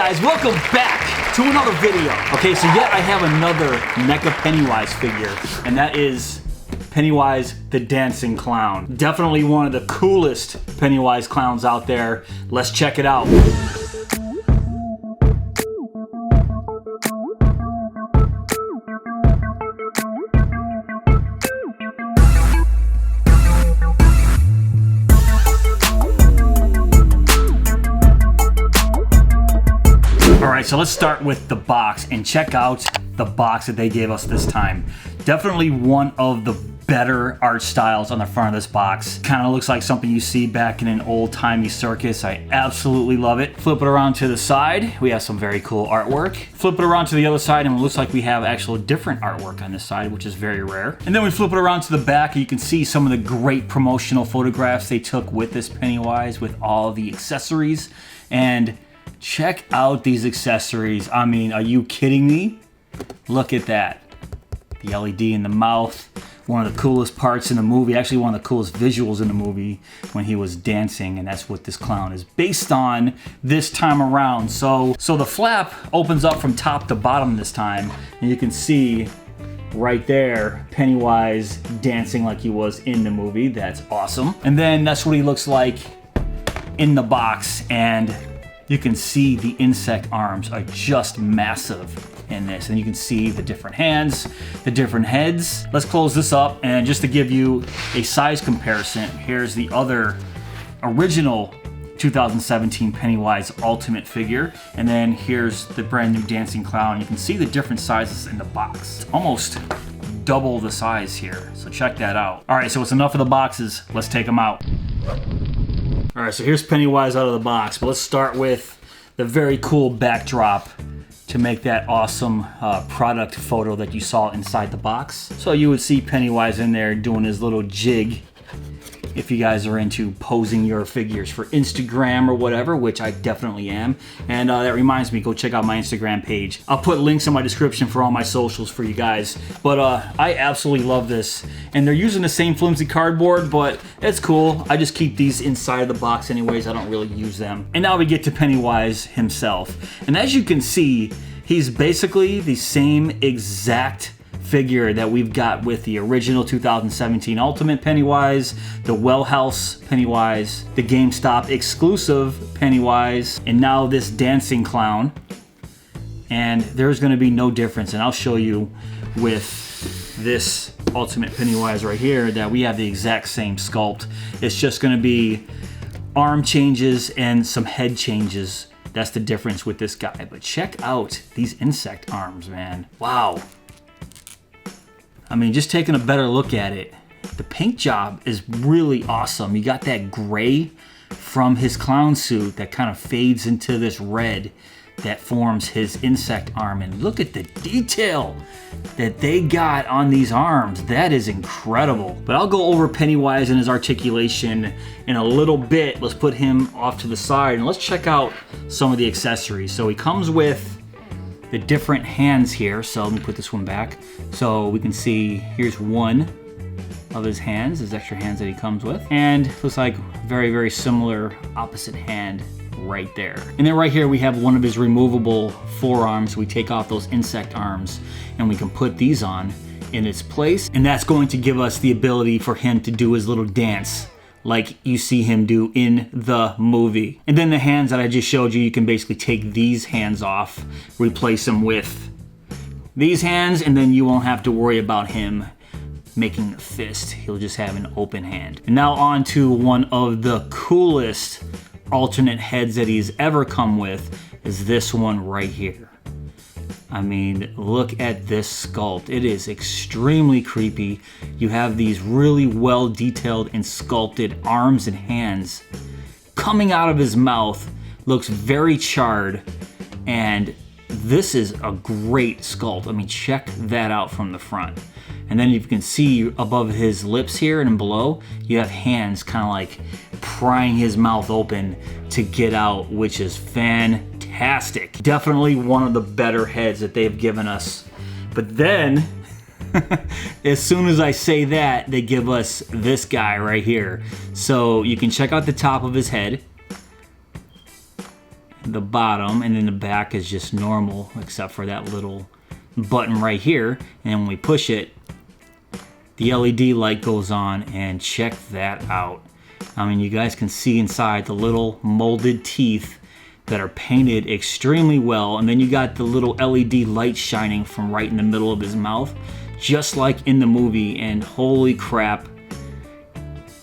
guys, welcome back to another video. Okay, so yet I have another Neca Pennywise figure, and that is Pennywise the Dancing Clown. Definitely one of the coolest Pennywise clowns out there. Let's check it out. Alright, so let's start with the box and check out the box that they gave us this time. Definitely one of the better art styles on the front of this box. Kind of looks like something you see back in an old-timey circus. I absolutely love it. Flip it around to the side. We have some very cool artwork. Flip it around to the other side and it looks like we have actual different artwork on this side, which is very rare. And then we flip it around to the back and you can see some of the great promotional photographs they took with this Pennywise with all the accessories. And check out these accessories. I mean, are you kidding me? Look at that. The LED in the mouth. One of the coolest parts in the movie, actually one of the coolest visuals in the movie when he was dancing, and that's what this clown is based on this time around. So the flap opens up from top to bottom this time, and you can see right there Pennywise dancing like he was in the movie. That's awesome. And then that's what he looks like in the box, and you can see the insect arms are just massive in this, and you can see the different hands, the different heads. Let's close this up, and just to give you a size comparison, here's the other original 2017 Pennywise Ultimate figure, and then here's the brand new Dancing Clown. You can see the different sizes in the box. It's almost double the size here, so check that out. All right, so it's enough of the boxes. Let's take them out. All right, so here's Pennywise out of the box, but let's start with the very cool backdrop to make that awesome product photo that you saw inside the box. So you would see Pennywise in there doing his little jig. If you guys are into posing your figures for Instagram or whatever, which I definitely am. And that reminds me, go check out my Instagram page. I'll put links in my description for all my socials for you guys. But I absolutely love this. And they're using the same flimsy cardboard, but it's cool. I just keep these inside of the box anyways. I don't really use them. And now we get to Pennywise himself. And as you can see, he's basically the same exact figure that we've got with the original 2017 Ultimate Pennywise, the Well House Pennywise, the GameStop exclusive Pennywise, and now this Dancing Clown. And there's going to be no difference, and I'll show you with this Ultimate Pennywise right here that we have the exact same sculpt. It's just going to be arm changes and some head changes. That's the difference with this guy. But check out these insect arms, man. Wow. I mean, just taking a better look at it, the paint job is really awesome. You got that gray from his clown suit that kind of fades into this red that forms his insect arm. And look at the detail that they got on these arms. That is incredible. But I'll go over Pennywise and his articulation in a little bit. Let's put him off to the side and let's check out some of the accessories. So he comes with the different hands here. So let me put this one back. So we can see here's one of his hands, his extra hands that he comes with. And looks like very, very similar opposite hand right there. And then right here we have one of his removable forearms. We take off those insect arms and we can put these on in its place. And that's going to give us the ability for him to do his little dance like you see him do in the movie. And then the hands that I just showed you, you can basically take these hands off, replace them with these hands, and then you won't have to worry about him making a fist. He'll just have an open hand. And now on to one of the coolest alternate heads that he's ever come with is this one right here. I mean, look at this sculpt. It is extremely creepy. You have these really well detailed and sculpted arms and hands coming out of his mouth. Looks very charred, and this is a great sculpt. I mean, check that out from the front. And then you can see above his lips here and below, you have hands kind of like prying his mouth open to get out, which is fantastic. Definitely one of the better heads that they've given us. But then, as soon as I say that, they give us this guy right here. So you can check out the top of his head. the bottom, and then the back is just normal, except for that little button right here. And when we push it, the LED light goes on, and check that out. I mean, you guys can see inside the little molded teeth that are painted extremely well, and then you got the little LED light shining from right in the middle of his mouth, just like in the movie. And holy crap,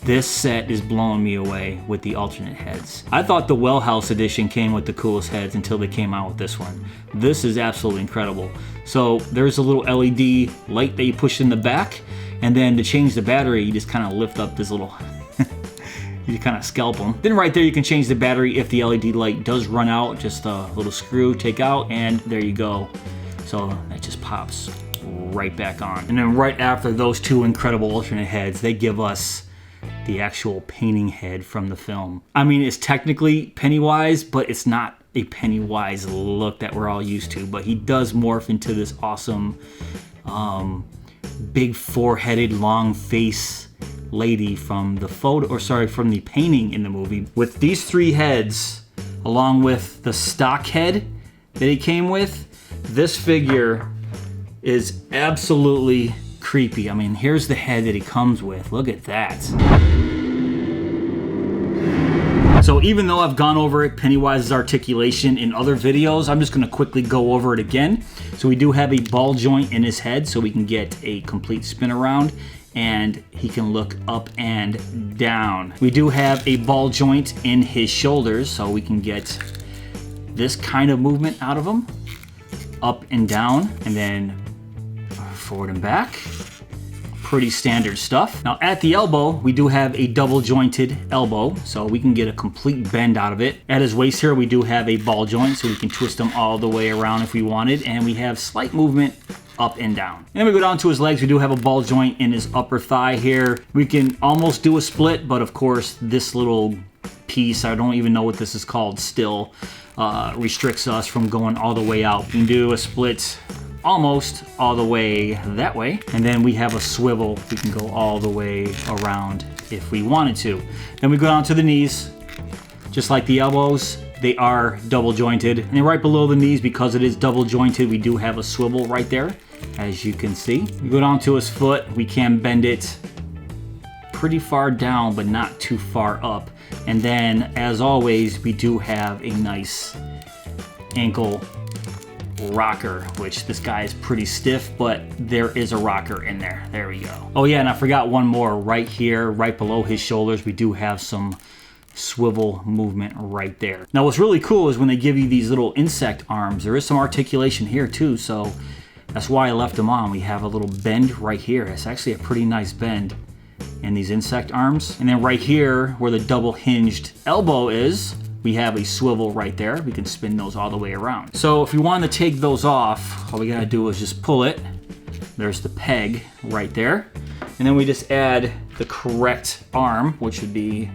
this set is blowing me away with the alternate heads. I thought the Well House edition came with the coolest heads until they came out with this one. This is absolutely incredible. So there's a little LED light that you push in the back, and then to change the battery, you just kind of lift up this little you kind of scalp them. Then right there you can change the battery if the LED light does run out. Just a little screw, take out, and there you go. So that just pops right back on. And then right after those two incredible alternate heads, they give us the actual painting head from the film. I mean, it's technically Pennywise, but it's not a Pennywise look that we're all used to, but he does morph into this awesome big four-headed long face lady from the photo, or sorry, from the painting in the movie. With these three heads, along with the stock head that he came with, this figure is absolutely creepy. I mean, here's the head that he comes with. Look at that. So even though I've gone over Pennywise's articulation in other videos, I'm just going to quickly go over it again. So we do have a ball joint in his head, so we can get a complete spin around, and he can look up and down. We do have a ball joint in his shoulders, so we can get this kind of movement out of him, up and down, and then forward and back. Pretty standard stuff. Now at the elbow, we do have a double jointed elbow, so we can get a complete bend out of it. At his waist here, we do have a ball joint, so we can twist them all the way around if we wanted, and we have slight movement up and down. And then we go down to his legs. We do have a ball joint in his upper thigh here. We can almost do a split, but of course this little piece, I don't even know what this is called still, restricts us from going all the way out. We can do a split almost all the way that way, and then we have a swivel. We can go all the way around if we wanted to. Then we go down to the knees. Just like the elbows, they are double jointed, and then right below the knees, because it is double jointed, we do have a swivel right there, as you can see. We go down to his foot. We can bend it pretty far down, but not too far up. And then, as always, we do have a nice ankle rocker, which this guy is pretty stiff, but there is a rocker in there. There we go. Oh yeah, and I forgot one more. Right here, right below his shoulders, we do have some swivel movement right there. Now what's really cool is when they give you these little insect arms, there is some articulation here too, so that's why I left them on. We have a little bend right here. It's actually a pretty nice bend in these insect arms. And then right here where the double hinged elbow is, we have a swivel right there. We can spin those all the way around. So if you want to take those off, all we gotta do is just pull it. There's the peg right there. And then we just add the correct arm, which would be,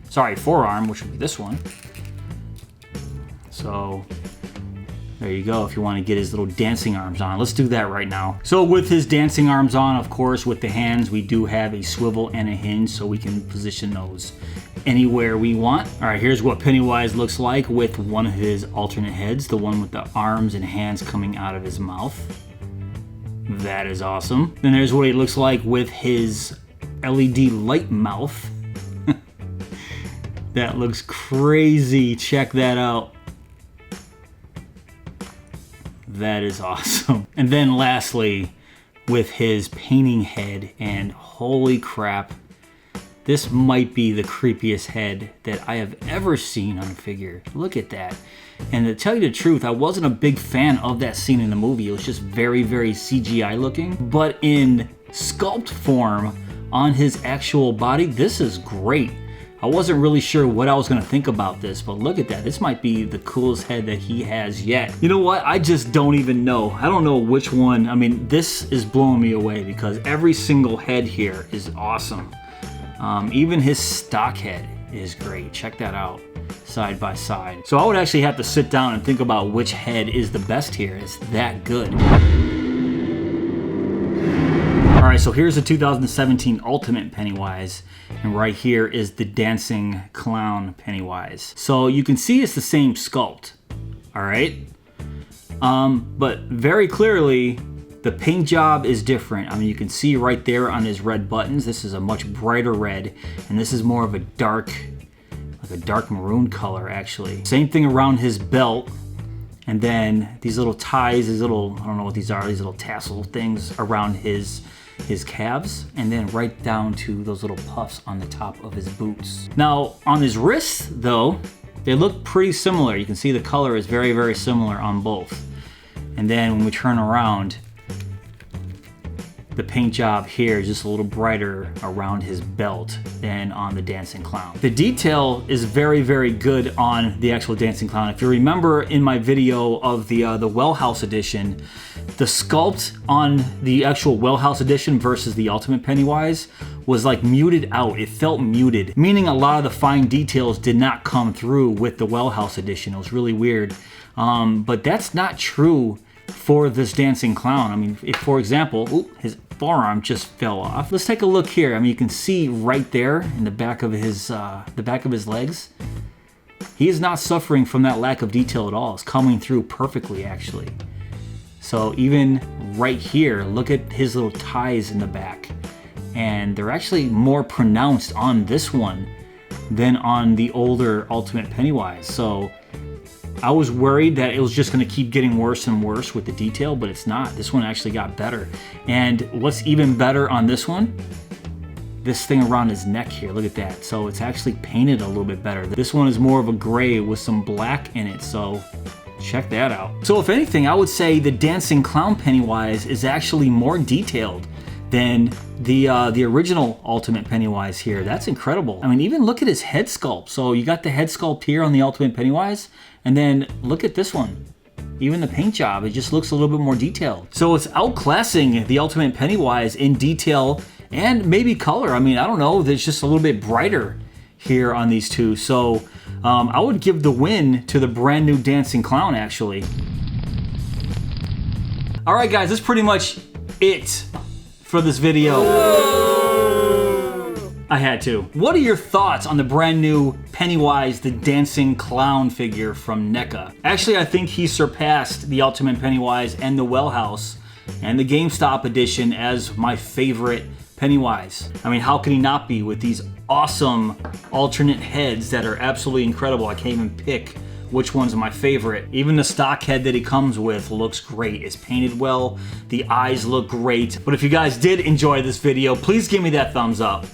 sorry, forearm, which would be this one. So there you go, if you want to get his little dancing arms on. Let's do that right now. So with his dancing arms on, of course, with the hands, we do have a swivel and a hinge, so we can position those anywhere we want. All right, here's what Pennywise looks like with one of his alternate heads, the one with the arms and hands coming out of his mouth. That is awesome. Then there's what he looks like with his LED light mouth. That looks crazy. Check that out. That is awesome. And then lastly, with his painting head, and holy crap, this might be the creepiest head that I have ever seen on a figure. Look at that. And to tell you the truth, I wasn't a big fan of that scene in the movie. It was just very, very CGI looking. But in sculpt form on his actual body, this is great. I wasn't really sure what I was gonna think about this, but look at that. This might be the coolest head that he has yet. You know what? I just don't even know. I don't know which one. I mean, this is blowing me away because every single head here is awesome. Even his stock head is great. Check that out, side by side. So I would actually have to sit down and think about which head is the best here. It's that good. All right, so here's the 2017 Ultimate Pennywise, and right here is the Dancing Clown Pennywise. So you can see it's the same sculpt, all right? But very clearly, the paint job is different. I mean, you can see right there on his red buttons, this is a much brighter red, and this is more of a dark, like a dark maroon color, actually. Same thing around his belt, and then these little ties, these little, I don't know what these are, these little tassel things around his calves, and then right down to those little puffs on the top of his boots. Now, on his wrists, though, they look pretty similar. You can see the color is very, very similar on both. And then when we turn around, the paint job here is just a little brighter around his belt than on the Dancing Clown. The detail is very, very good on the actual Dancing Clown. If you remember in my video of the Well House edition, the sculpt on the actual Well House edition versus the Ultimate Pennywise was like muted out. It felt muted, meaning a lot of the fine details did not come through with the Well House edition. It was really weird. But that's not true for this Dancing Clown. I mean, if, for example, his forearm just fell off. Let's take a look here. I mean, you can see right there in the back of his legs, he is not suffering from that lack of detail at all. It's coming through perfectly, actually. So even right here, look at his little ties in the back, and they're actually more pronounced on this one than on the older Ultimate Pennywise. So I was worried that it was just going to keep getting worse and worse with the detail, but it's not. This one actually got better. And what's even better on this one, this thing around his neck here, look at that. So it's actually painted a little bit better. This one is more of a gray with some black in it, so check that out. So if anything, I would say the Dancing Clown Pennywise is actually more detailed than the original Ultimate Pennywise here. That's incredible. I mean, even look at his head sculpt. So you got the head sculpt here on the Ultimate Pennywise, and then look at this one. Even the paint job, it just looks a little bit more detailed. So it's outclassing the Ultimate Pennywise in detail and maybe color. I mean, I don't know, there's just a little bit brighter here on these two. So I would give the win to the brand new Dancing Clown, actually. All right, guys, that's pretty much it for this video. I had to. What are your thoughts on the brand new Pennywise the Dancing Clown figure from Neca? Actually, I think he surpassed the Ultimate Pennywise and the Well House and the GameStop edition as my favorite Pennywise. I mean, how can he not be with these awesome alternate heads that are absolutely incredible? I can't even pick which one's my favorite. Even the stock head that he comes with looks great. It's painted well, the eyes look great. But if you guys did enjoy this video, please give me that thumbs up.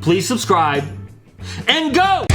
Please subscribe, and go!